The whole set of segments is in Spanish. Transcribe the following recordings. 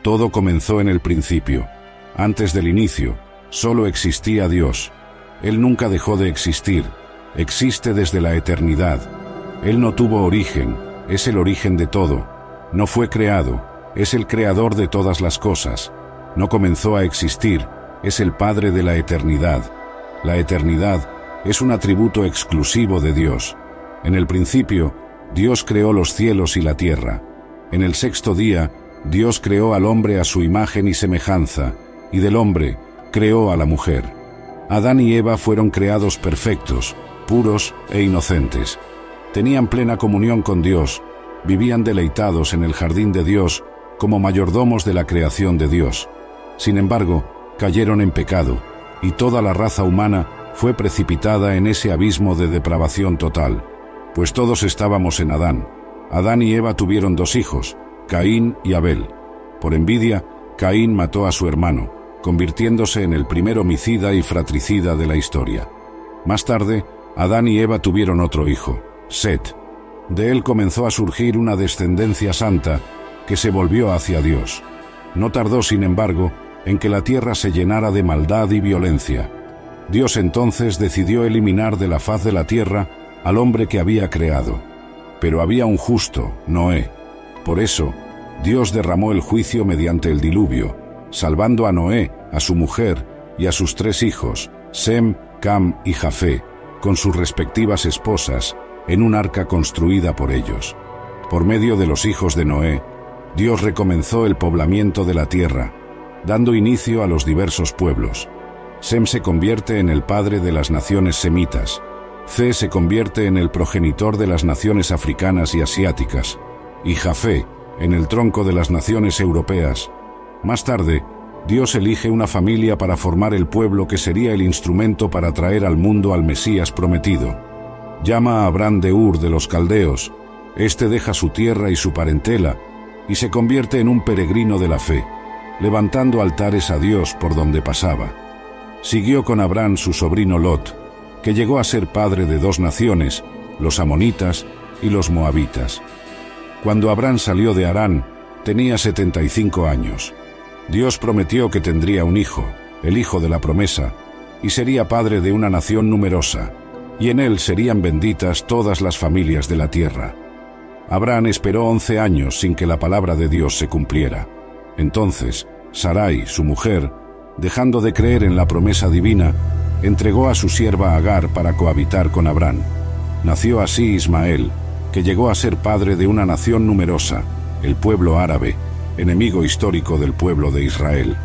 Todo comenzó en el principio. Antes del inicio, solo existía Dios. Él nunca dejó de existir. Existe desde la eternidad. Él no tuvo origen, es el origen de todo. No fue creado, es el creador de todas las cosas. No comenzó a existir, es el Padre de la eternidad. La eternidad es un atributo exclusivo de Dios. En el principio, Dios creó los cielos y la tierra. En el sexto día, Dios creó al hombre a su imagen y semejanza, y del hombre creó a la mujer. Adán y Eva fueron creados perfectos, puros e inocentes. Tenían plena comunión con Dios, vivían deleitados en el jardín de Dios como mayordomos de la creación de Dios. Sin embargo, cayeron en pecado, y toda la raza humana fue precipitada en ese abismo de depravación total, pues todos estábamos en Adán. Adán y Eva tuvieron dos hijos, Caín y Abel. Por envidia, Caín mató a su hermano, convirtiéndose en el primer homicida y fratricida de la historia. Más tarde, Adán y Eva tuvieron otro hijo, Set. De él comenzó a surgir una descendencia santa que se volvió hacia Dios. No tardó, sin embargo, en que la tierra se llenara de maldad y violencia. Dios entonces decidió eliminar de la faz de la tierra al hombre que había creado. Pero había un justo, Noé. Por eso, Dios derramó el juicio mediante el diluvio, salvando a Noé, a su mujer y a sus tres hijos, Sem, Cam y Jafé, con sus respectivas esposas, en un arca construida por ellos. Por medio de los hijos de Noé, Dios recomenzó el poblamiento de la tierra, dando inicio a los diversos pueblos. Sem se convierte en el padre de las naciones semitas. Ce se convierte en el progenitor de las naciones africanas y asiáticas, y Jafé en el tronco de las naciones europeas. Más tarde, Dios elige una familia para formar el pueblo que sería el instrumento para traer al mundo al Mesías prometido. Llama a Abraham de Ur de los Caldeos. Este deja su tierra y su parentela y se convierte en un peregrino de la fe, levantando altares a Dios por donde pasaba. Siguió con Abraham su sobrino Lot, que llegó a ser padre de dos naciones, los amonitas y los moabitas. Cuando Abraham salió de Harán, tenía 75 años. Dios prometió que tendría un hijo, el hijo de la promesa, y sería padre de una nación numerosa, y en él serían benditas todas las familias de la tierra. Abraham esperó 11 años sin que la palabra de Dios se cumpliera. Entonces, Sarai, su mujer, dejando de creer en la promesa divina, entregó a su sierva Agar para cohabitar con Abraham. Nació así Ismael, que llegó a ser padre de una nación numerosa, el pueblo árabe, enemigo histórico del pueblo de Israel.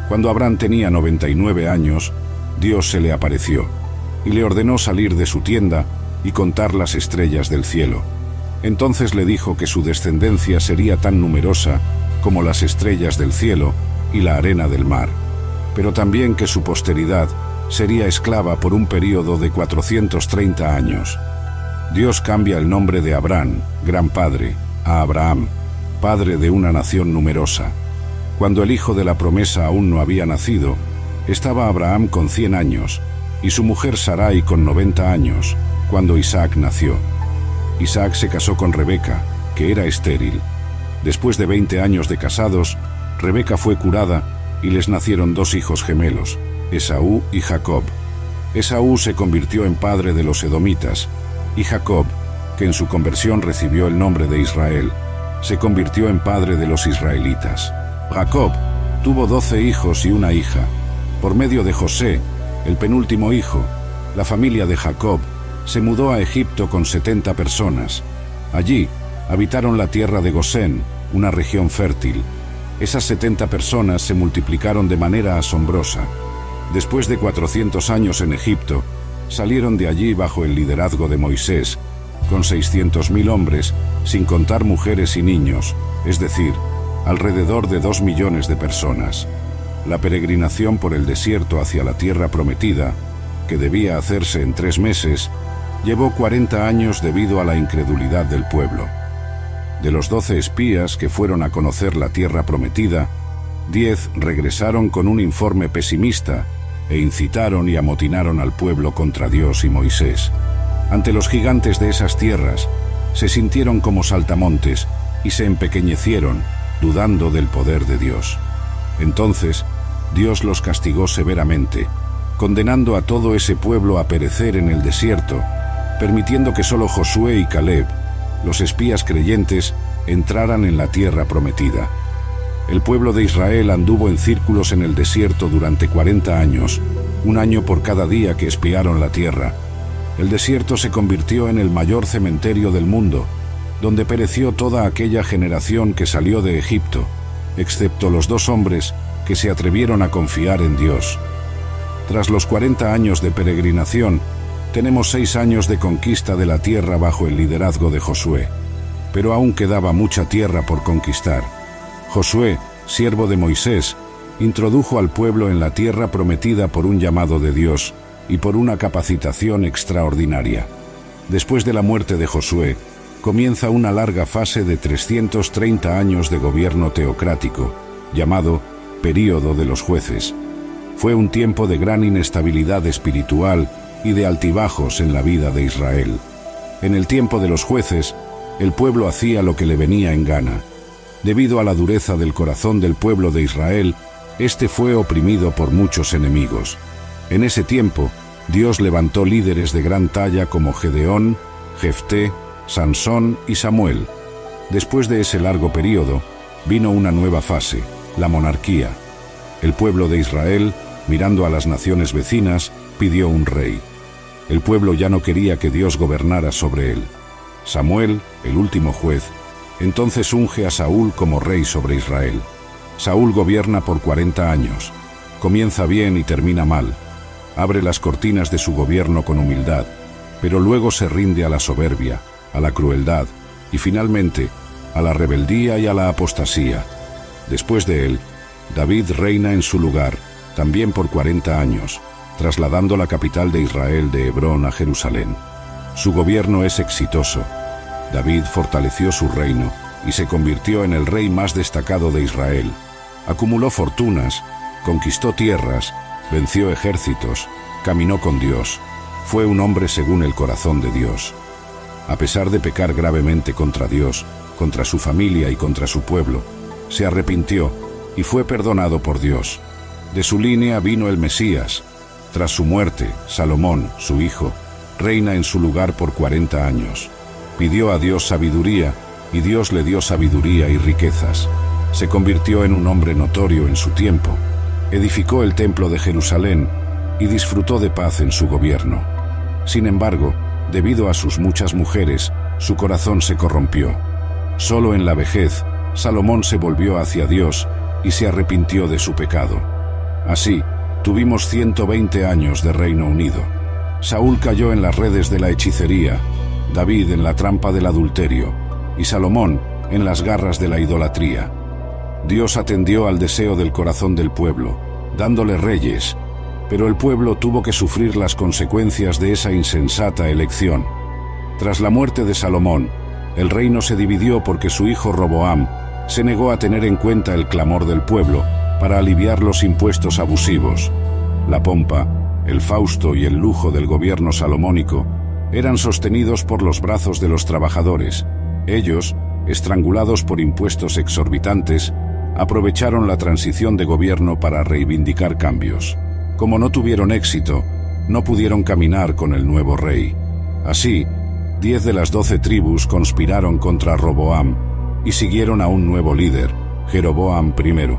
Cuando Abraham tenía 99 años, Dios se le apareció y le ordenó salir de su tienda y contar las estrellas del cielo. Entonces le dijo que su descendencia sería tan numerosa como las estrellas del cielo y la arena del mar, pero también que su posteridad sería esclava por un período de 430 años. Dios cambia el nombre de Abraham, gran padre, a Abraham, padre de una nación numerosa. Cuando el hijo de la promesa aún no había nacido, estaba Abraham con 100 años y su mujer Sarai con 90 años, cuando Isaac nació. Isaac se casó con Rebeca, que era estéril. Después de 20 años de casados, Rebeca fue curada y les nacieron dos hijos gemelos, Esaú y Jacob. Esaú se convirtió en padre de los edomitas, y Jacob, que en su conversión recibió el nombre de Israel, se convirtió en padre de los israelitas. Jacob tuvo 12 hijos y una hija. Por medio de José, el penúltimo hijo, la familia de Jacob se mudó a Egipto con 70 personas. Allí habitaron la tierra de Gosén, una región fértil. Esas 70 personas se multiplicaron de manera asombrosa. Después de 400 años en Egipto, salieron de allí bajo el liderazgo de Moisés, con 600.000 hombres, sin contar mujeres y niños, es decir, alrededor de 2 millones de personas. La peregrinación por el desierto hacia la tierra prometida, que debía hacerse en 3 meses, llevó 40 años debido a la incredulidad del pueblo. De los 12 espías que fueron a conocer la tierra prometida, 10 regresaron con un informe pesimista e incitaron y amotinaron al pueblo contra Dios y Moisés. Ante los gigantes de esas tierras, se sintieron como saltamontes y se empequeñecieron, dudando del poder de Dios. Entonces, Dios los castigó severamente, condenando a todo ese pueblo a perecer en el desierto, permitiendo que solo Josué y Caleb, los espías creyentes, entraran en la tierra prometida. El pueblo de Israel anduvo en círculos en el desierto durante 40 años, un año por cada día que espiaron la tierra. El desierto se convirtió en el mayor cementerio del mundo, donde pereció toda aquella generación que salió de Egipto, excepto los 2 hombres que se atrevieron a confiar en Dios. Tras los 40 años de peregrinación, tenemos 6 años de conquista de la tierra bajo el liderazgo de Josué, pero aún quedaba mucha tierra por conquistar. Josué, siervo de Moisés, introdujo al pueblo en la tierra prometida por un llamado de Dios y por una capacitación extraordinaria. Después de la muerte de Josué, comienza una larga fase de 330 años de gobierno teocrático, llamado Período de los Jueces. Fue un tiempo de gran inestabilidad espiritual y de altibajos en la vida de Israel. En el tiempo de los jueces, el pueblo hacía lo que le venía en gana. Debido a la dureza del corazón del pueblo de Israel, este fue oprimido por muchos enemigos. En ese tiempo, Dios levantó líderes de gran talla como Gedeón, Jefté, Sansón y Samuel. Después de ese largo período, vino una nueva fase, la monarquía. El pueblo de Israel, mirando a las naciones vecinas, pidió un rey. El pueblo ya no quería que Dios gobernara sobre él. Samuel, el último juez, entonces unge a Saúl como rey sobre Israel. Saúl gobierna por 40 años. Comienza bien y termina mal. Abre las cortinas de su gobierno con humildad, pero luego se rinde a la soberbia, a la crueldad y finalmente a la rebeldía y a la apostasía. Después de él, David reina en su lugar, también por 40 años, trasladando la capital de Israel de Hebrón a Jerusalén. Su gobierno es exitoso. David fortaleció su reino y se convirtió en el rey más destacado de Israel. Acumuló fortunas, conquistó tierras, venció ejércitos, caminó con Dios. Fue un hombre según el corazón de Dios. A pesar de pecar gravemente contra Dios, contra su familia y contra su pueblo, se arrepintió y fue perdonado por Dios. De su línea vino el Mesías. Tras su muerte, Salomón, su hijo, reina en su lugar por 40 años. Pidió a Dios sabiduría, y Dios le dio sabiduría y riquezas. Se convirtió en un hombre notorio en su tiempo. Edificó el templo de Jerusalén y disfrutó de paz en su gobierno. Sin embargo, debido a sus muchas mujeres, su corazón se corrompió. Solo en la vejez, Salomón se volvió hacia Dios y se arrepintió de su pecado. Así, tuvimos 120 años de Reino Unido. Saúl cayó en las redes de la hechicería, David en la trampa del adulterio y Salomón en las garras de la idolatría. Dios atendió al deseo del corazón del pueblo, dándole reyes, pero el pueblo tuvo que sufrir las consecuencias de esa insensata elección. Tras la muerte de Salomón, el reino se dividió porque su hijo Roboam se negó a tener en cuenta el clamor del pueblo para aliviar los impuestos abusivos. La pompa, el fausto y el lujo del gobierno salomónico eran sostenidos por los brazos de los trabajadores. Ellos, estrangulados por impuestos exorbitantes, aprovecharon la transición de gobierno para reivindicar cambios. Como no tuvieron éxito, no pudieron caminar con el nuevo rey. Así, 10 de las 12 tribus conspiraron contra Roboam y siguieron a un nuevo líder, Jeroboam I,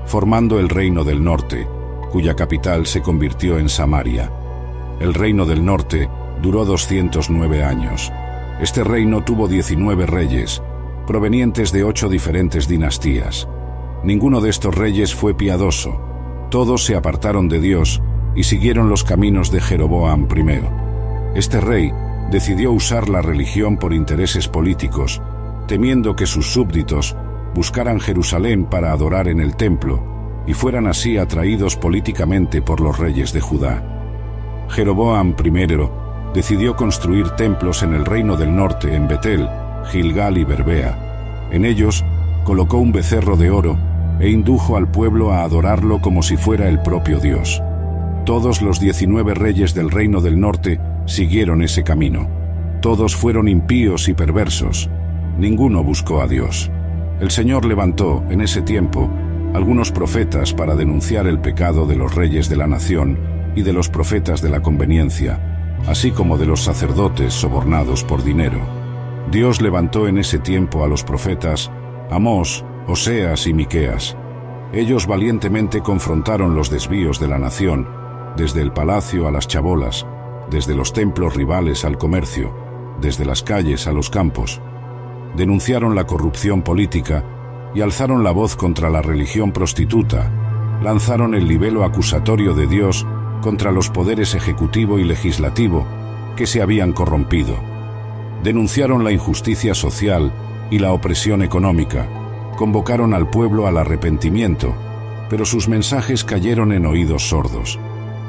formando el Reino del Norte, cuya capital se convirtió en Samaria. El Reino del Norte duró 209 años. Este reino tuvo 19 reyes, provenientes de 8 diferentes dinastías. Ninguno de estos reyes fue piadoso. Todos se apartaron de Dios y siguieron los caminos de Jeroboam I. Este rey decidió usar la religión por intereses políticos, temiendo que sus súbditos buscaran Jerusalén para adorar en el templo y fueran así atraídos políticamente por los reyes de Judá. Jeroboam I decidió construir templos en el Reino del Norte en Betel, Gilgal y Berbea. En ellos colocó un becerro de oro e indujo al pueblo a adorarlo como si fuera el propio Dios. Todos los 19 reyes del Reino del Norte siguieron ese camino. Todos fueron impíos y perversos. Ninguno buscó a Dios. El Señor levantó, en ese tiempo, algunos profetas para denunciar el pecado de los reyes de la nación y de los profetas de la conveniencia, así como de los sacerdotes sobornados por dinero. Dios levantó en ese tiempo a los profetas Amós, Oseas y Miqueas. Ellos valientemente confrontaron los desvíos de la nación, desde el palacio a las chabolas, desde los templos rivales al comercio, desde las calles a los campos. Denunciaron la corrupción política y alzaron la voz contra la religión prostituta, lanzaron el libelo acusatorio de Dios contra los poderes ejecutivo y legislativo que se habían corrompido. Denunciaron la injusticia social y la opresión económica, convocaron al pueblo al arrepentimiento, pero sus mensajes cayeron en oídos sordos.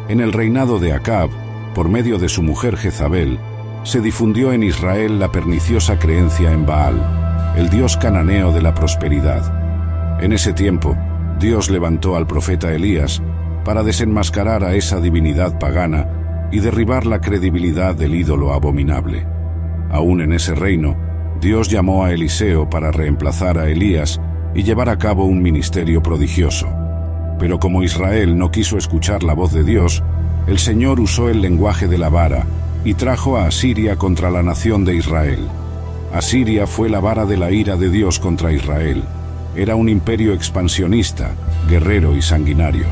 En el reinado de Acab, por medio de su mujer Jezabel, se difundió en Israel la perniciosa creencia en Baal, el dios cananeo de la prosperidad. En ese tiempo, Dios levantó al profeta Elías para desenmascarar a esa divinidad pagana y derribar la credibilidad del ídolo abominable. Aún en ese reino, Dios llamó a Eliseo para reemplazar a Elías y llevar a cabo un ministerio prodigioso. Pero como Israel no quiso escuchar la voz de Dios, el Señor usó el lenguaje de la vara y trajo a Asiria contra la nación de Israel. Asiria fue la vara de la ira de Dios contra Israel. Era un imperio expansionista, guerrero y sanguinario.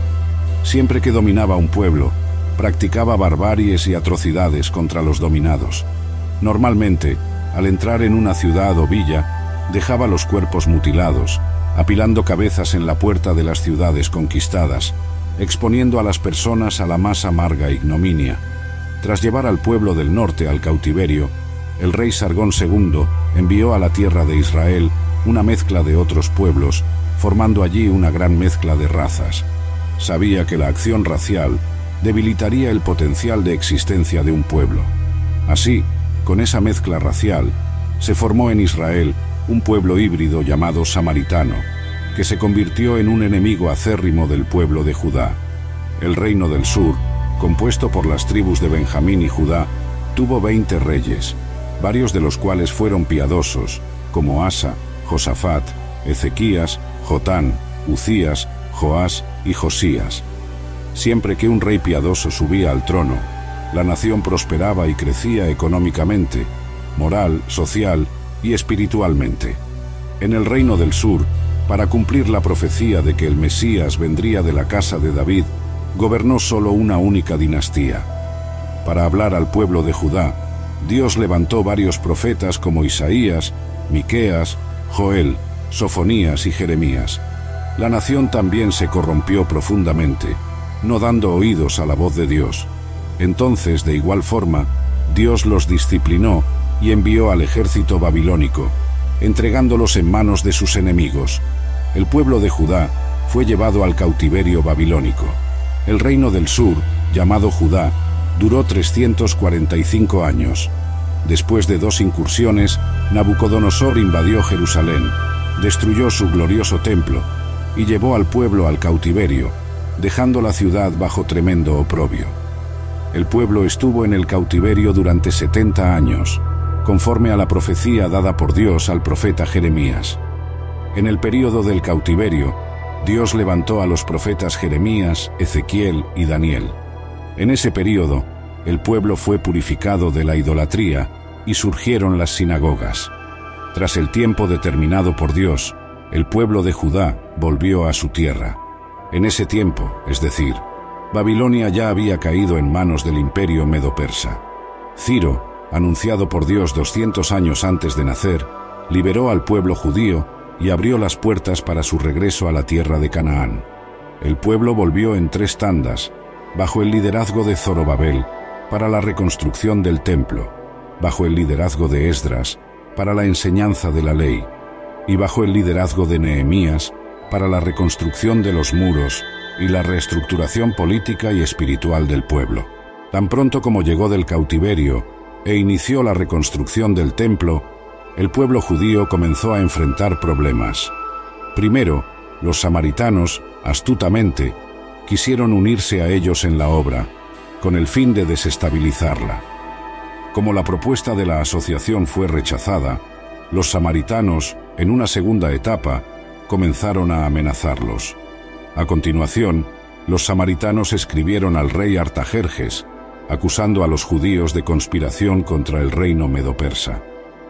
Siempre que dominaba un pueblo, practicaba barbaries y atrocidades contra los dominados. Normalmente, al entrar en una ciudad o villa, dejaba los cuerpos mutilados, apilando cabezas en la puerta de las ciudades conquistadas, exponiendo a las personas a la más amarga ignominia. Tras llevar al pueblo del norte al cautiverio, el rey Sargón II envió a la tierra de Israel una mezcla de otros pueblos, formando allí una gran mezcla de razas. Sabía que la acción racial debilitaría el potencial de existencia de un pueblo. Así, con esa mezcla racial, se formó en Israel un pueblo híbrido llamado samaritano, que se convirtió en un enemigo acérrimo del pueblo de Judá. El reino del sur, compuesto por las tribus de Benjamín y Judá, tuvo 20 reyes, varios de los cuales fueron piadosos, como Asa, Josafat, Ezequías, Jotán, Uzías, Joás y Josías. Siempre que un rey piadoso subía al trono, la nación prosperaba y crecía económicamente, moral, social y espiritualmente. En el reino del sur, para cumplir la profecía de que el Mesías vendría de la casa de David, gobernó solo una única dinastía. Para hablar al pueblo de Judá, Dios levantó varios profetas como Isaías, Miqueas, Joel, Sofonías y Jeremías. La nación también se corrompió profundamente, no dando oídos a la voz de Dios. Entonces, de igual forma, Dios los disciplinó y envió al ejército babilónico, entregándolos en manos de sus enemigos. El pueblo de Judá fue llevado al cautiverio babilónico. El reino del sur, llamado Judá, duró 345 años. Después de 2 incursiones, Nabucodonosor invadió Jerusalén, destruyó su glorioso templo y llevó al pueblo al cautiverio, dejando la ciudad bajo tremendo oprobio. El pueblo estuvo en el cautiverio durante 70 años, conforme a la profecía dada por Dios al profeta Jeremías. En el período del cautiverio, Dios levantó a los profetas Jeremías, Ezequiel y Daniel. En ese período, el pueblo fue purificado de la idolatría y surgieron las sinagogas. Tras el tiempo determinado por Dios, el pueblo de Judá volvió a su tierra. En ese tiempo, es decir, Babilonia ya había caído en manos del imperio medo-persa. Ciro, anunciado por Dios 200 años antes de nacer, liberó al pueblo judío y abrió las puertas para su regreso a la tierra de Canaán. El pueblo volvió en 3 tandas, bajo el liderazgo de Zorobabel, para la reconstrucción del templo, bajo el liderazgo de Esdras, para la enseñanza de la ley, y bajo el liderazgo de Nehemías, para la reconstrucción de los muros y la reestructuración política y espiritual del pueblo. Tan pronto como llegó del cautiverio e inició la reconstrucción del templo, el pueblo judío comenzó a enfrentar problemas. Primero, los samaritanos, astutamente, quisieron unirse a ellos en la obra, con el fin de desestabilizarla. Como la propuesta de la asociación fue rechazada, los samaritanos, en una segunda etapa, comenzaron a amenazarlos. A continuación, los samaritanos escribieron al rey Artajerjes, acusando a los judíos de conspiración contra el reino medo-persa.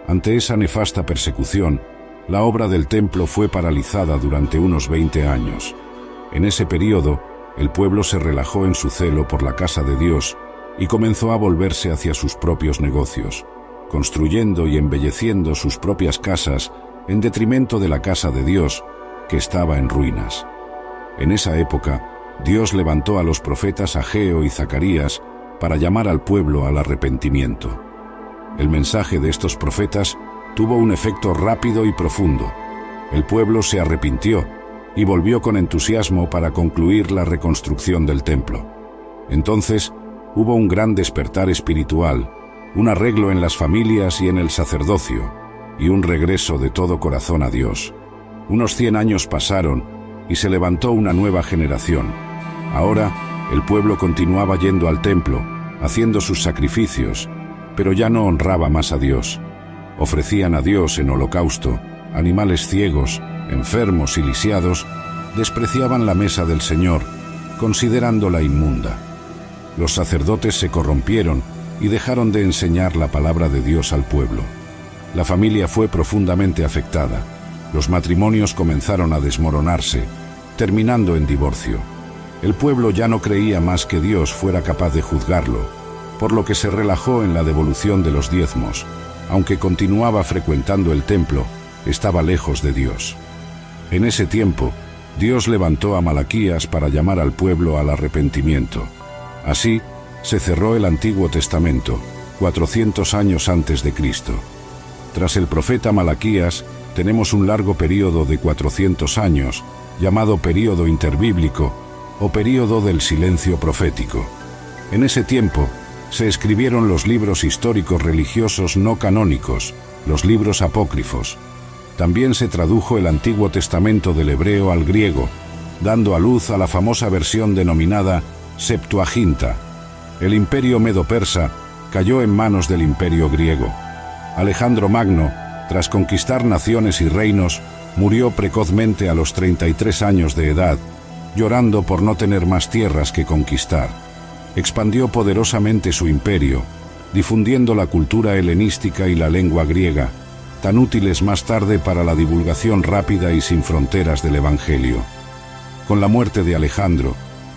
Ante esa nefasta persecución, la obra del templo fue paralizada durante unos 20 años. En ese periodo, el pueblo se relajó en su celo por la casa de Dios y comenzó a volverse hacia sus propios negocios, construyendo y embelleciendo sus propias casas en detrimento de la casa de Dios, que estaba en ruinas. En esa época, Dios levantó a los profetas Ageo y Zacarías para llamar al pueblo al arrepentimiento. El mensaje de estos profetas tuvo un efecto rápido y profundo. El pueblo se arrepintió y volvió con entusiasmo para concluir la reconstrucción del templo. Entonces, hubo un gran despertar espiritual, un arreglo en las familias y en el sacerdocio, y un regreso de todo corazón a Dios. Unos 100 años pasaron y se levantó una nueva generación. Ahora, el pueblo continuaba yendo al templo, haciendo sus sacrificios, pero ya no honraba más a Dios. Ofrecían a Dios en holocausto animales ciegos, enfermos y lisiados, despreciaban la mesa del Señor, considerándola inmunda. Los sacerdotes se corrompieron y dejaron de enseñar la palabra de Dios al pueblo. La familia fue profundamente afectada. Los matrimonios comenzaron a desmoronarse, terminando en divorcio. El pueblo ya no creía más que Dios fuera capaz de juzgarlo, por lo que se relajó en la devolución de los diezmos. Aunque continuaba frecuentando el templo, estaba lejos de Dios. En ese tiempo, Dios levantó a Malaquías para llamar al pueblo al arrepentimiento. Así, se cerró el Antiguo Testamento, 400 años antes de Cristo. Tras el profeta Malaquías, tenemos un largo período de 400 años, llamado período interbíblico o período del silencio profético. En ese tiempo, se escribieron los libros históricos religiosos no canónicos, los libros apócrifos. También se tradujo el Antiguo Testamento del hebreo al griego, dando a luz a la famosa versión denominada Septuaginta. El imperio medo-persa cayó en manos del imperio griego. Alejandro Magno, tras conquistar naciones y reinos, murió precozmente a los 33 años de edad, llorando por no tener más tierras que conquistar. Expandió poderosamente su imperio, difundiendo la cultura helenística y la lengua griega, tan útiles más tarde para la divulgación rápida y sin fronteras del Evangelio. Con la muerte de Alejandro,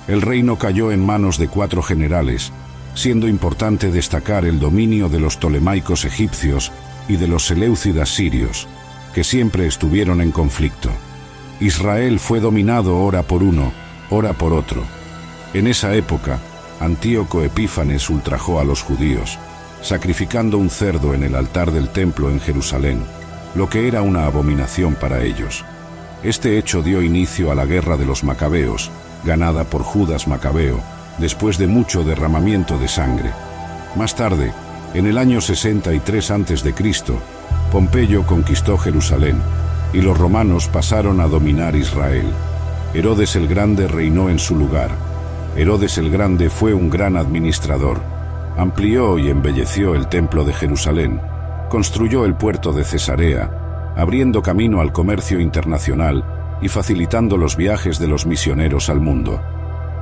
el reino cayó en manos de 4 generales, siendo importante destacar el dominio de los ptolemaicos egipcios y de los seleucidas sirios, que siempre estuvieron en conflicto. Israel fue dominado ora por uno, ora por otro. En esa época, Antíoco Epífanes ultrajó a los judíos, sacrificando un cerdo en el altar del templo en Jerusalén, lo que era una abominación para ellos. Este hecho dio inicio a la guerra de los macabeos, ganada por Judas Macabeo, después de mucho derramamiento de sangre. Más tarde, en el año 63 a.C., Pompeyo conquistó Jerusalén, y los romanos pasaron a dominar Israel. Herodes el Grande reinó en su lugar. Herodes el Grande fue un gran administrador. Amplió y embelleció el templo de Jerusalén, construyó el puerto de Cesarea, abriendo camino al comercio internacional y facilitando los viajes de los misioneros al mundo.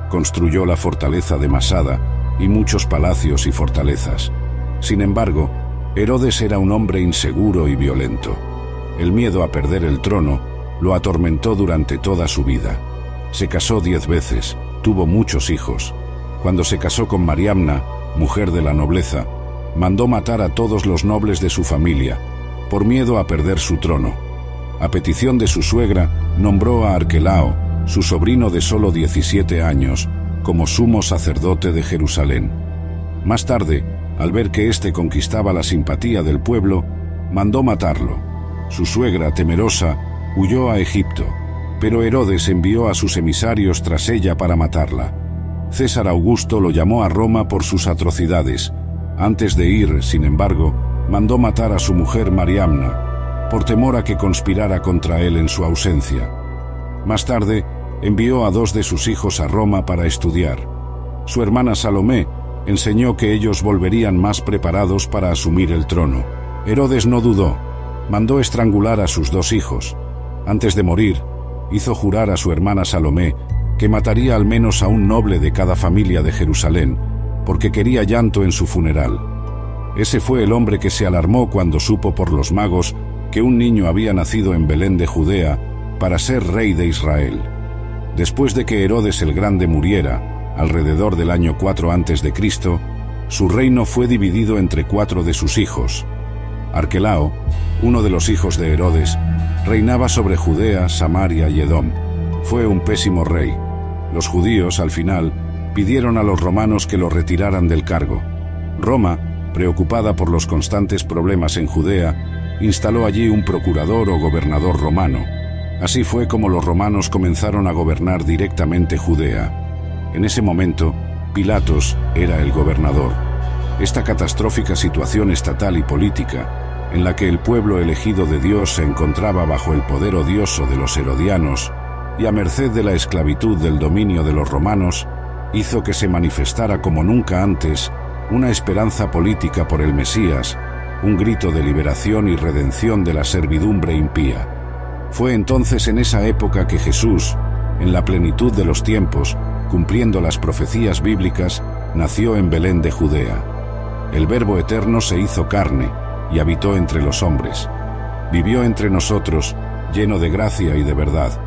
Construyó la fortaleza de Masada y muchos palacios y fortalezas. Sin embargo, Herodes era un hombre inseguro y violento. El miedo a perder el trono lo atormentó durante toda su vida. Se casó 10 veces, tuvo muchos hijos. Cuando se casó con Mariamna, mujer de la nobleza, mandó matar a todos los nobles de su familia, por miedo a perder su trono. A petición de su suegra, nombró a Arquelao, su sobrino de solo 17 años, como sumo sacerdote de Jerusalén. Más tarde, al ver que éste conquistaba la simpatía del pueblo, mandó matarlo. Su suegra, temerosa, huyó a Egipto, pero Herodes envió a sus emisarios tras ella para matarla. César Augusto lo llamó a Roma por sus atrocidades. Antes de ir, sin embargo, mandó matar a su mujer Mariamna, por temor a que conspirara contra él en su ausencia. Más tarde, envió a 2 de sus hijos a Roma para estudiar. Su hermana Salomé enseñó que ellos volverían más preparados para asumir el trono. Herodes no dudó. mandó estrangular a sus 2 hijos. Antes de morir, hizo jurar a su hermana Salomé que mataría al menos a un noble de cada familia de Jerusalén, porque quería llanto en su funeral. Ese fue el hombre que se alarmó cuando supo por los magos que un niño había nacido en Belén de Judea para ser rey de Israel. Después de que Herodes el Grande muriera, alrededor del año 4 a.C., su reino fue dividido entre 4 de sus hijos. Arquelao, uno de los hijos de Herodes, reinaba sobre Judea, Samaria y Edom. Fue un pésimo rey. Los judíos, al final, pidieron a los romanos que lo retiraran del cargo. Roma, preocupada por los constantes problemas en Judea, instaló allí un procurador o gobernador romano. Así fue como los romanos comenzaron a gobernar directamente Judea. En ese momento, Pilatos era el gobernador. Esta catastrófica situación estatal y política, en la que el pueblo elegido de Dios se encontraba bajo el poder odioso de los herodianos y a merced de la esclavitud del dominio de los romanos, hizo que se manifestara como nunca antes una esperanza política por el Mesías, un grito de liberación y redención de la servidumbre impía. Fue entonces en esa época que Jesús, en la plenitud de los tiempos, cumpliendo las profecías bíblicas, nació en Belén de Judea. El Verbo eterno se hizo carne y habitó entre los hombres. Vivió entre nosotros, lleno de gracia y de verdad.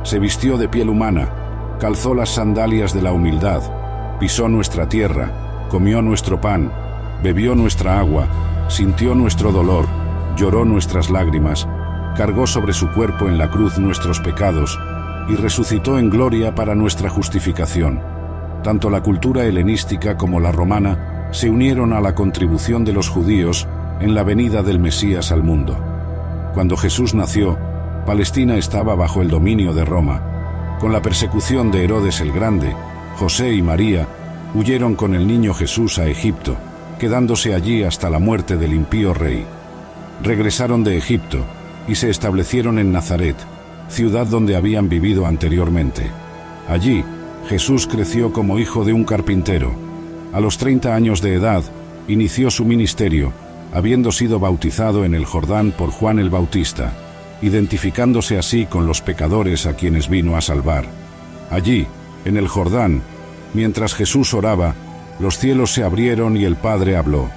Se vistió de piel humana, calzó las sandalias de la humildad, pisó nuestra tierra, comió nuestro pan, bebió nuestra agua, sintió nuestro dolor, lloró nuestras lágrimas, cargó sobre su cuerpo en la cruz nuestros pecados y resucitó en gloria para nuestra justificación. Tanto la cultura helenística como la romana se unieron a la contribución de los judíos en la venida del Mesías al mundo. Cuando Jesús nació, Palestina estaba bajo el dominio de Roma. Con la persecución de Herodes el Grande, José y María huyeron con el niño Jesús a Egipto, quedándose allí hasta la muerte del impío rey. Regresaron de Egipto y se establecieron en Nazaret, ciudad donde habían vivido anteriormente. Allí, Jesús creció como hijo de un carpintero. A los 30 años de edad, inició su ministerio, habiendo sido bautizado en el Jordán por Juan el Bautista, identificándose así con los pecadores a quienes vino a salvar. Allí, en el Jordán, mientras Jesús oraba, los cielos se abrieron y el Padre habló: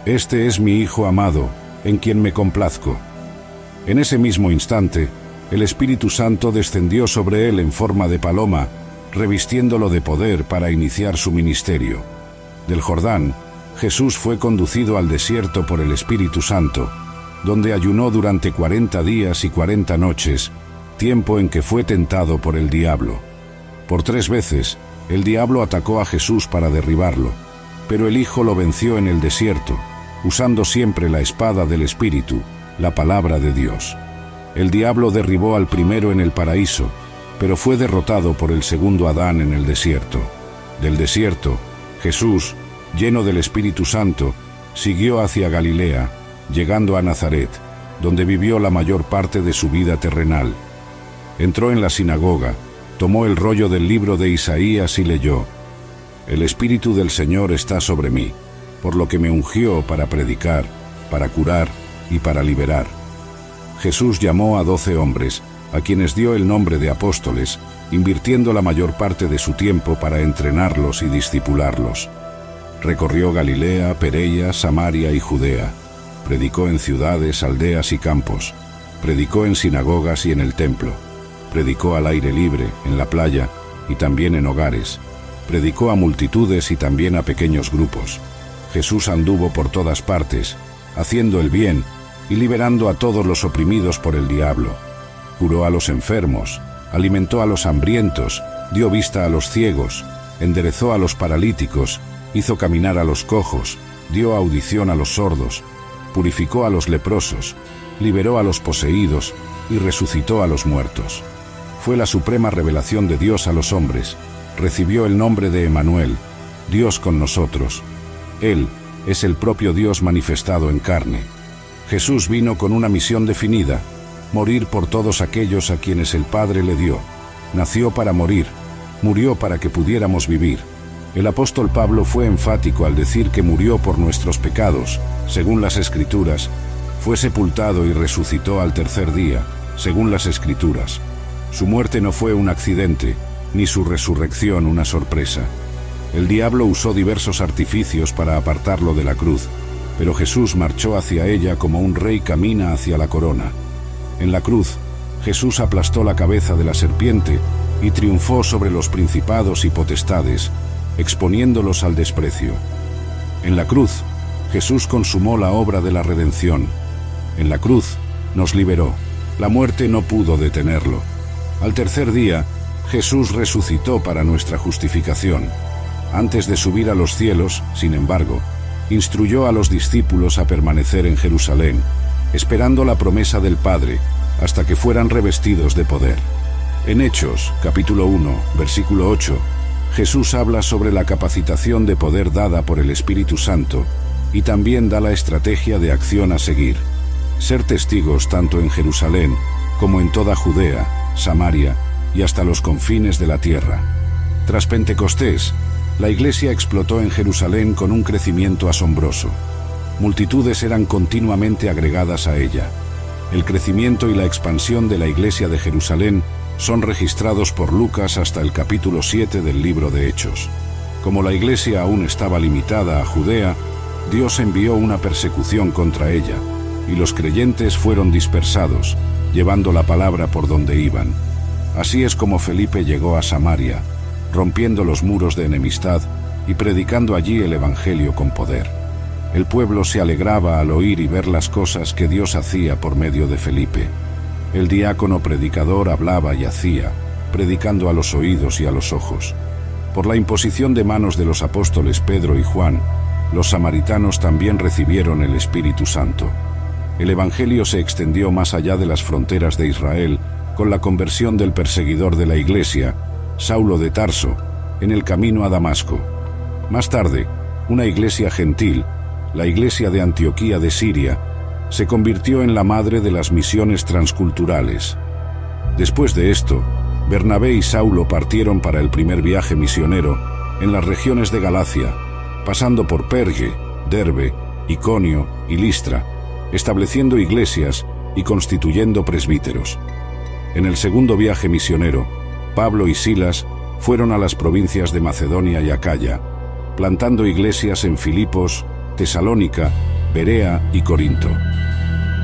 «Este es mi Hijo amado, en quien me complazco». En ese mismo instante, el Espíritu Santo descendió sobre él en forma de paloma, revistiéndolo de poder para iniciar su ministerio. Del Jordán, Jesús fue conducido al desierto por el Espíritu Santo, donde ayunó durante 40 días y 40 noches, tiempo en que fue tentado por el diablo. Por 3 veces, el diablo atacó a Jesús para derribarlo, pero el Hijo lo venció en el desierto, usando siempre la espada del Espíritu, la palabra de Dios. El diablo derribó al primero en el paraíso, pero fue derrotado por el segundo Adán en el desierto. Del desierto, Jesús, lleno del Espíritu Santo, siguió hacia Galilea, llegando a Nazaret, donde vivió la mayor parte de su vida terrenal. Entró en la sinagoga, tomó el rollo del libro de Isaías y leyó: «El Espíritu del Señor está sobre mí, por lo que me ungió para predicar, para curar y para liberar». Jesús llamó a 12 hombres, a quienes dio el nombre de apóstoles, invirtiendo la mayor parte de su tiempo para entrenarlos y discipularlos. Recorrió Galilea, Perea, Samaria y Judea. Predicó en ciudades, aldeas y campos. Predicó en sinagogas y en el templo. Predicó al aire libre, en la playa y también en hogares. Predicó a multitudes y también a pequeños grupos. Jesús anduvo por todas partes, haciendo el bien y liberando a todos los oprimidos por el diablo. Curó a los enfermos, alimentó a los hambrientos, dio vista a los ciegos, enderezó a los paralíticos, hizo caminar a los cojos, dio audición a los sordos, purificó a los leprosos, liberó a los poseídos y resucitó a los muertos. Fue la suprema revelación de Dios a los hombres. Recibió el nombre de Emmanuel, Dios con nosotros. Él es el propio Dios manifestado en carne. Jesús vino con una misión definida: morir por todos aquellos a quienes el Padre le dio. Nació para morir, murió para que pudiéramos vivir. El apóstol Pablo fue enfático al decir que murió por nuestros pecados, según las Escrituras: Fue sepultado y resucitó al tercer día, según las Escrituras. Su muerte no fue un accidente, ni su resurrección una sorpresa. El diablo usó diversos artificios para apartarlo de la cruz, pero Jesús marchó hacia ella como un rey camina hacia la corona. En la cruz, Jesús aplastó la cabeza de la serpiente y triunfó sobre los principados y potestades, exponiéndolos al desprecio. En la cruz, Jesús consumó la obra de la redención. En la cruz, nos liberó. La muerte no pudo detenerlo. Al tercer día, Jesús resucitó para nuestra justificación. Antes de subir a los cielos, sin embargo, instruyó a los discípulos a permanecer en Jerusalén, esperando la promesa del Padre, hasta que fueran revestidos de poder. En Hechos, capítulo 1, versículo 8, Jesús habla sobre la capacitación de poder dada por el Espíritu Santo y también da la estrategia de acción a seguir. Ser testigos tanto en Jerusalén como en toda Judea, Samaria y hasta los confines de la tierra. Tras Pentecostés, la iglesia explotó en Jerusalén con un crecimiento asombroso. Multitudes eran continuamente agregadas a ella. El crecimiento y la expansión de la iglesia de Jerusalén son registrados por Lucas hasta el capítulo 7 del libro de Hechos. Como la iglesia aún estaba limitada a Judea, Dios envió una persecución contra ella, y los creyentes fueron dispersados, llevando la palabra por donde iban. Así es como Felipe llegó a Samaria, rompiendo los muros de enemistad y predicando allí el evangelio con poder. El pueblo se alegraba al oír y ver las cosas que Dios hacía por medio de Felipe. El diácono predicador hablaba y hacía, predicando a los oídos y a los ojos. Por la imposición de manos de los apóstoles Pedro y Juan, los samaritanos también recibieron el Espíritu Santo. El evangelio se extendió más allá de las fronteras de Israel con la conversión del perseguidor de la iglesia, Saulo de Tarso, en el camino a Damasco. Más tarde, una iglesia gentil, la iglesia de Antioquía de Siria, se convirtió en la madre de las misiones transculturales. Después de esto, Bernabé y Saulo partieron para el primer viaje misionero en las regiones de Galacia, pasando por Perge, Derbe, Iconio y Listra, estableciendo iglesias y constituyendo presbíteros. En el segundo viaje misionero, Pablo y Silas fueron a las provincias de Macedonia y Acaya, plantando iglesias en Filipos, Tesalónica, Berea y Corinto.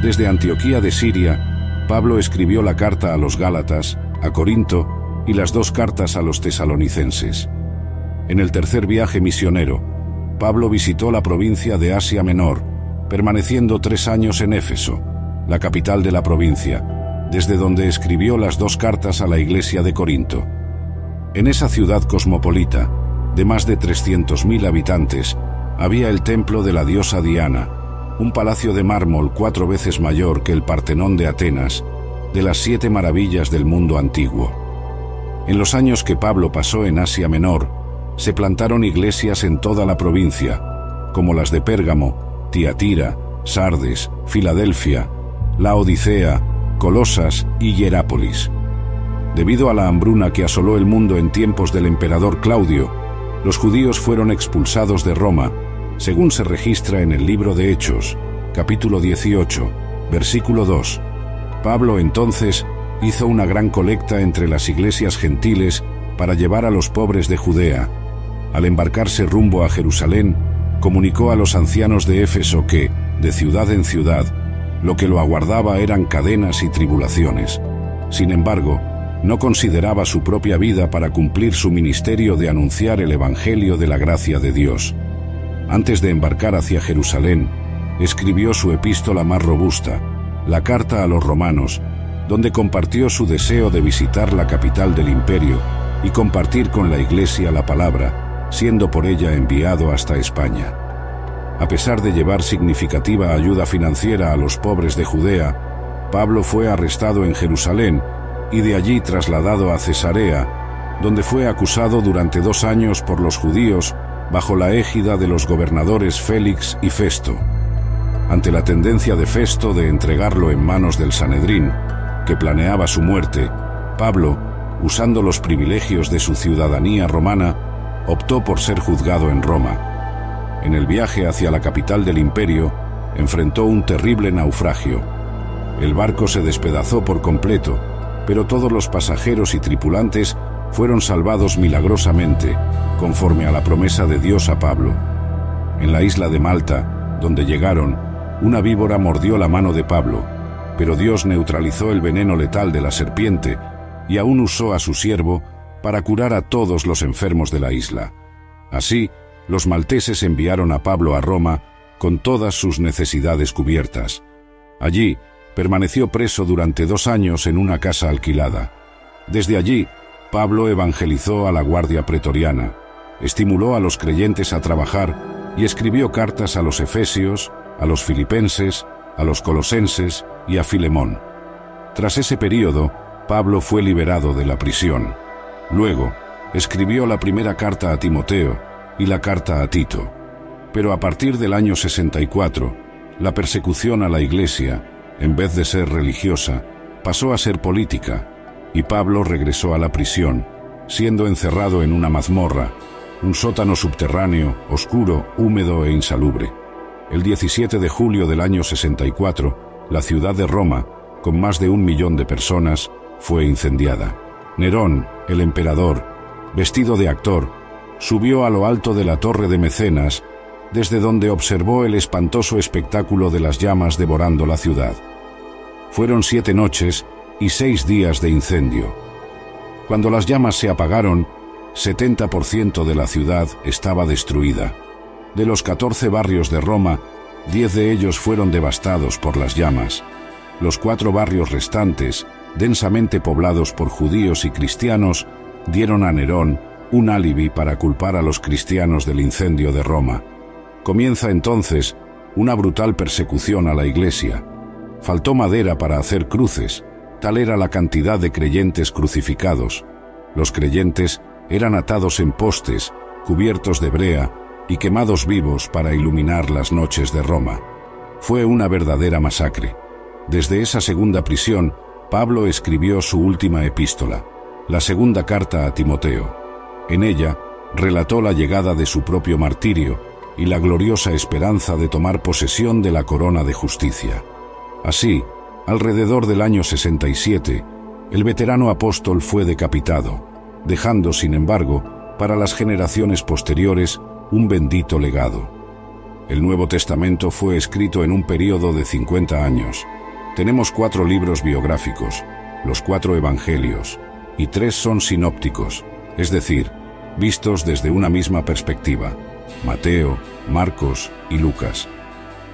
Desde Antioquía de Siria, Pablo escribió la carta a los Gálatas, a Corinto y las dos cartas a los tesalonicenses. En el tercer viaje misionero, Pablo visitó la provincia de Asia Menor, permaneciendo 3 años en Éfeso, la capital de la provincia, desde donde escribió las dos cartas a la iglesia de Corinto. En esa ciudad cosmopolita, de más de 300.000 habitantes, había el templo de la diosa Diana, un palacio de mármol 4 veces mayor que el Partenón de Atenas, de las 7 maravillas del mundo antiguo. En los años que Pablo pasó en Asia Menor, se plantaron iglesias en toda la provincia, como las de Pérgamo, Tiatira, Sardes, Filadelfia, Laodicea, Colosas y Hierápolis. Debido a la hambruna que asoló el mundo en tiempos del emperador Claudio, los judíos fueron expulsados de Roma, según se registra en el libro de Hechos, capítulo 18, versículo 2. Pablo entonces hizo una gran colecta entre las iglesias gentiles para llevar a los pobres de Judea. Al embarcarse rumbo a Jerusalén, comunicó a los ancianos de Éfeso que, de ciudad en ciudad, lo que lo aguardaba eran cadenas y tribulaciones. Sin embargo, no consideraba su propia vida para cumplir su ministerio de anunciar el evangelio de la gracia de Dios. Antes de embarcar hacia Jerusalén, escribió su epístola más robusta, la carta a los romanos, donde compartió su deseo de visitar la capital del imperio y compartir con la iglesia la palabra, siendo por ella enviado hasta España. A pesar de llevar significativa ayuda financiera a los pobres de Judea, Pablo fue arrestado en Jerusalén y de allí trasladado a Cesarea, donde fue acusado durante 2 años por los judíos bajo la égida de los gobernadores Félix y Festo. Ante la tendencia de Festo de entregarlo en manos del Sanedrín, que planeaba su muerte, Pablo, usando los privilegios de su ciudadanía romana, optó por ser juzgado en Roma. En el viaje hacia la capital del imperio, enfrentó un terrible naufragio. El barco se despedazó por completo, pero todos los pasajeros y tripulantes fueron salvados milagrosamente, conforme a la promesa de Dios a Pablo. En la isla de Malta, donde llegaron, una víbora mordió la mano de Pablo, pero Dios neutralizó el veneno letal de la serpiente y aún usó a su siervo para curar a todos los enfermos de la isla. Así, los malteses enviaron a Pablo a Roma con todas sus necesidades cubiertas. Allí, permaneció preso durante 2 años en una casa alquilada. Desde allí, Pablo evangelizó a la guardia pretoriana, estimuló a los creyentes a trabajar y escribió cartas a los efesios, a los filipenses, a los colosenses y a Filemón. Tras ese período, Pablo fue liberado de la prisión. Luego, escribió la primera carta a Timoteo y la carta a Tito. Pero a partir del año 64, la persecución a la Iglesia, en vez de ser religiosa, pasó a ser política, y Pablo regresó a la prisión, siendo encerrado en una mazmorra, un sótano subterráneo, oscuro, húmedo e insalubre. El 17 de julio del año 64, la ciudad de Roma, con más de 1 millón de personas, fue incendiada. Nerón, el emperador, vestido de actor, subió a lo alto de la torre de Mecenas, desde donde observó el espantoso espectáculo de las llamas devorando la ciudad. Fueron 7 noches y 6 días de incendio. Cuando las llamas se apagaron, 70% de la ciudad estaba destruida. De los 14 barrios de Roma, 10 de ellos fueron devastados por las llamas. Los 4 barrios restantes, densamente poblados por judíos y cristianos, dieron a Nerón un álibi para culpar a los cristianos del incendio de Roma. Comienza entonces una brutal persecución a la Iglesia. Faltó madera para hacer cruces, tal era la cantidad de creyentes crucificados. Los creyentes eran atados en postes, cubiertos de brea y quemados vivos para iluminar las noches de Roma. Fue una verdadera masacre. Desde esa segunda prisión, Pablo escribió su última epístola, la segunda carta a Timoteo. En ella, relató la llegada de su propio martirio y la gloriosa esperanza de tomar posesión de la corona de justicia. Así, alrededor del año 67, el veterano apóstol fue decapitado, dejando, sin embargo, para las generaciones posteriores, un bendito legado. El Nuevo Testamento fue escrito en un período de 50 años. Tenemos 4 libros biográficos, los 4 evangelios, y 3 son sinópticos, es decir, vistos desde una misma perspectiva: Mateo, Marcos y Lucas.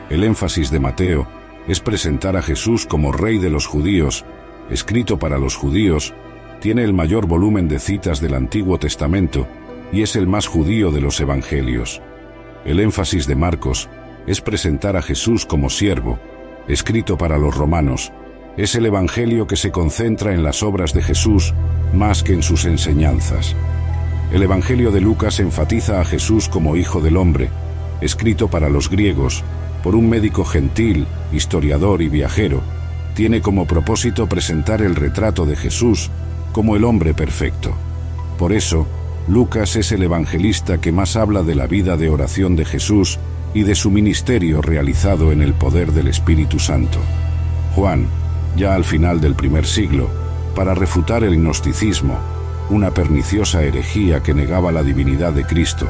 El énfasis de Mateo es presentar a Jesús como Rey de los judíos, escrito para los judíos, tiene el mayor volumen de citas del Antiguo Testamento y es el más judío de los evangelios. El énfasis de Marcos es presentar a Jesús como siervo, escrito para los romanos. Es el evangelio que se concentra en las obras de Jesús más que en sus enseñanzas. El evangelio de Lucas enfatiza a Jesús como Hijo del Hombre, escrito para los griegos, por un médico gentil, historiador y viajero. Tiene como propósito presentar el retrato de Jesús como el hombre perfecto. Por eso, Lucas es el evangelista que más habla de la vida de oración de Jesús y de su ministerio realizado en el poder del Espíritu Santo. Juan, ya al final del primer siglo, para refutar el gnosticismo, una perniciosa herejía que negaba la divinidad de Cristo,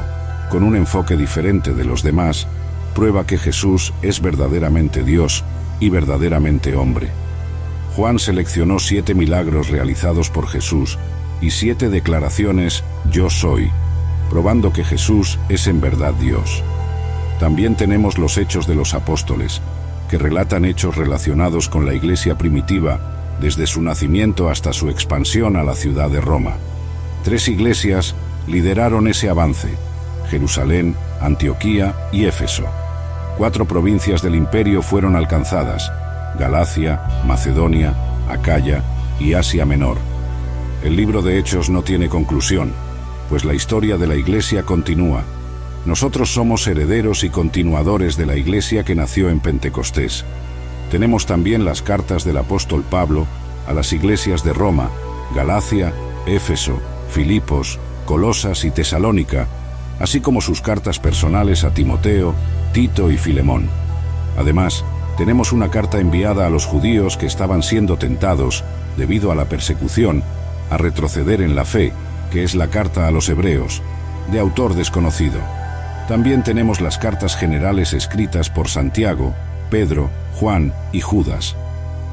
con un enfoque diferente de los demás, prueba que Jesús es verdaderamente Dios y verdaderamente hombre. Juan seleccionó 7 milagros realizados por Jesús y 7 declaraciones «Yo soy», probando que Jesús es en verdad Dios. También tenemos los Hechos de los Apóstoles, que relatan hechos relacionados con la Iglesia primitiva desde su nacimiento hasta su expansión a la ciudad de Roma. 3 iglesias lideraron ese avance: Jerusalén, Antioquía y Éfeso. 4 provincias del imperio fueron alcanzadas: Galacia, Macedonia, Acaya y Asia Menor. El libro de Hechos no tiene conclusión, pues la historia de la Iglesia continúa. Nosotros somos herederos y continuadores de la Iglesia que nació en Pentecostés. Tenemos también las cartas del apóstol Pablo a las iglesias de Roma, Galacia, Éfeso, Filipos, Colosas y Tesalónica, así como sus cartas personales a Timoteo, Tito y Filemón. Además, tenemos una carta enviada a los judíos que estaban siendo tentados, debido a la persecución, a retroceder en la fe, que es la carta a los hebreos, de autor desconocido. También tenemos las cartas generales escritas por Santiago, Pedro, Juan y Judas.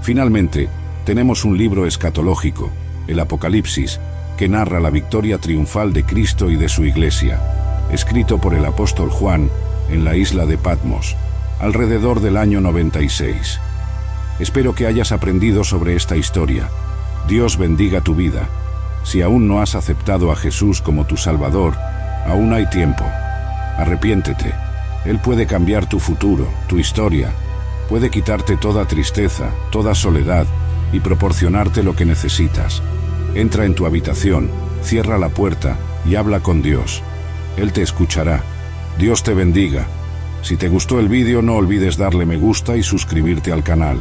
Finalmente, tenemos un libro escatológico, el Apocalipsis, que narra la victoria triunfal de Cristo y de su Iglesia, escrito por el apóstol Juan en la isla de Patmos, alrededor del año 96. Espero que hayas aprendido sobre esta historia. Dios bendiga tu vida. Si aún no has aceptado a Jesús como tu Salvador, aún hay tiempo. Arrepiéntete. Él puede cambiar tu futuro, tu historia. Puede quitarte toda tristeza, toda soledad y proporcionarte lo que necesitas. Entra en tu habitación, cierra la puerta y habla con Dios. Él te escuchará. Dios te bendiga. Si te gustó el vídeo, no olvides darle me gusta y suscribirte al canal.